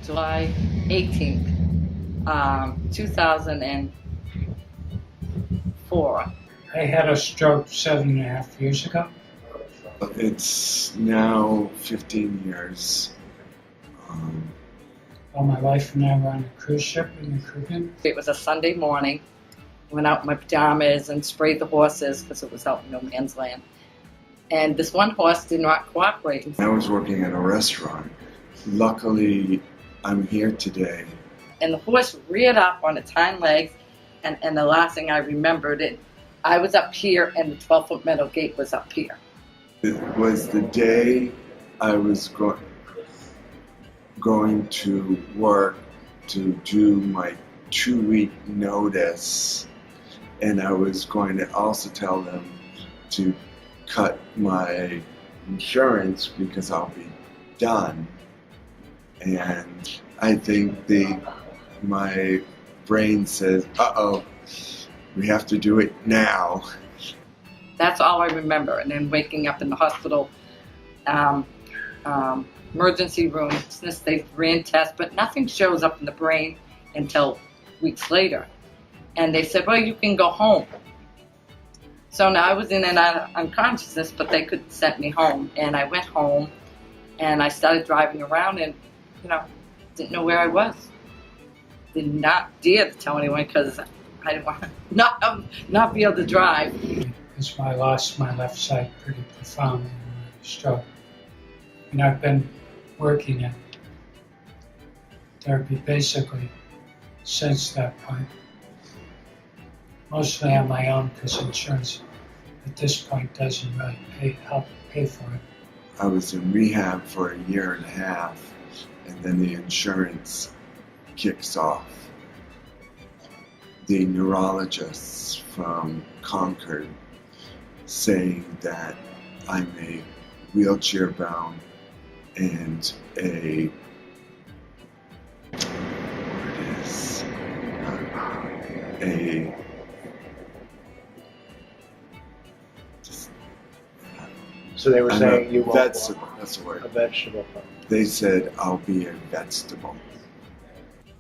July 18th, 2004. I had a stroke 7.5 years ago. It's now 15 years. All my wife and I were on a cruise ship in the Caribbean. It was a Sunday morning. Went out in my pajamas and sprayed the horses because it was out in no man's land. And this one horse did not cooperate. I was working at a restaurant. Luckily, I'm here today. And the horse reared up on its hind legs, and the last thing I remembered, I was up here and the 12-foot metal gate was up here. It was the day I was going to work to do my 2-week notice, and I was going to also tell them to cut my insurance because I'll be done. And I think my brain says, uh-oh, we have to do it now. That's all I remember. And then waking up in the hospital, emergency room, they ran tests, but nothing shows up in the brain until weeks later. And they said, well, you can go home. So now I was in and out of unconsciousness, but they could send me home. And I went home and I started driving around and, didn't know where I was. Did not dare to tell anyone because I didn't want to not be able to drive. Because I lost my left side pretty profoundly in my stroke. And I've been working in therapy basically since that point. Mostly on my own because insurance at this point doesn't really help pay for it. I was in rehab for 1.5 years, and then the insurance kicks off. The neurologists from Concord saying that I'm a wheelchair bound and So they were saying you won't vegetable. That's the word. A vegetable. They said I'll be a vegetable.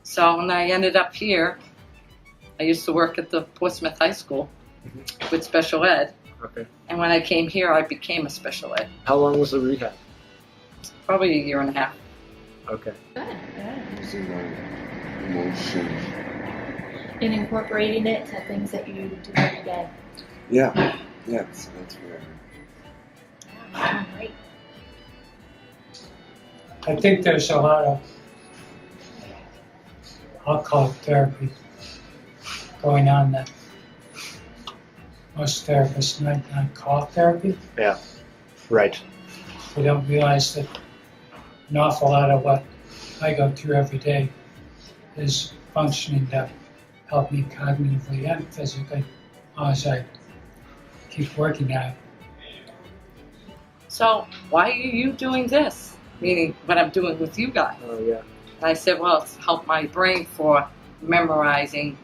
So when I ended up here, I used to work at the Portsmouth High School with special ed. Okay. And when I came here, I became a special ed. How long was the rehab? Probably 1.5 years. Okay. Using my emotion. And incorporating it to things that you do every day. Yeah. So that's where. Great. I think there's a lot of, I'll call it therapy, going on that most therapists might not call therapy. Yeah. Right. They don't realize that an awful lot of what I go through every day is functioning to help me cognitively and physically as I keep working at it. So why are you doing this? Meaning what I'm doing with you guys. Oh, yeah. And I said, well, it's helped my brain for memorizing,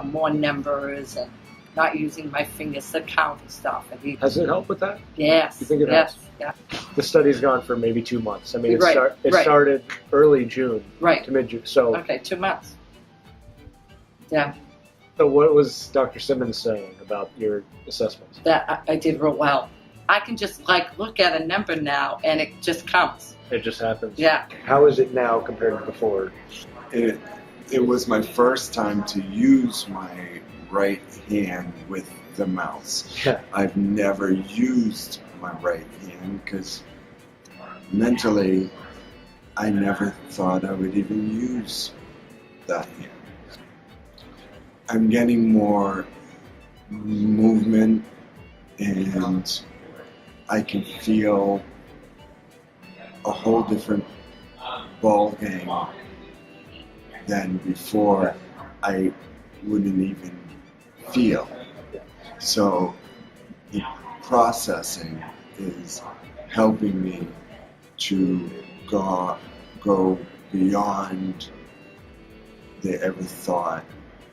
more numbers and not using my fingers to count and stuff. And Has it helped with that? Yes. You think it yes, has? Yeah. The study's gone for maybe 2 months. I mean, it Right. started early June Right. to mid-June. So, Okay, 2 months. Yeah. so what was Dr. Simmons saying about your assessments? That I did real well. I can just look at a number now and it just comes. It just happens. Yeah. How is it now compared to before? It was my first time to use my right hand with the mouse. Yeah. I've never used my right hand because mentally I never thought I would even use that hand. I'm getting more movement and I can feel a whole different ball game than before I wouldn't even feel. So the processing is helping me to go beyond the ever thought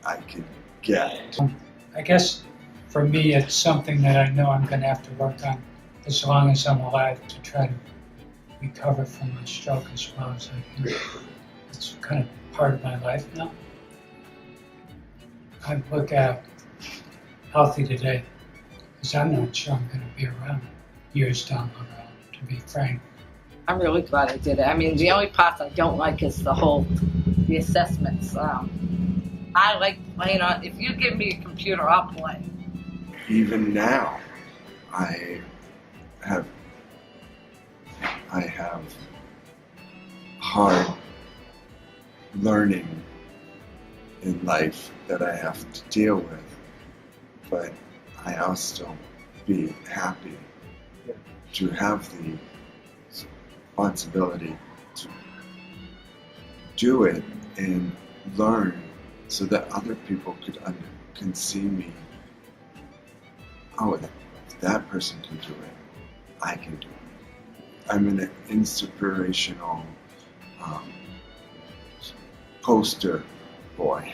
I could get. I guess for me it's something that I know I'm going to have to work on as long as I'm alive to try to recover from my stroke as well as I can. it's kind of part of my life now. I look at healthy today because I'm not sure I'm going to be around years down the road, to be frank. I'm really glad I did it. I mean, the only parts I don't like is the assessments. I like playing on. If you give me a computer, I'll play. Even now, I have hard learning in life that I have to deal with, but I also be happy to have the responsibility to do it and learn so that other people can see me. Oh, if that person can do it, I can do it. I'm an inspirational poster boy.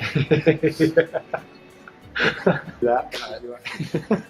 That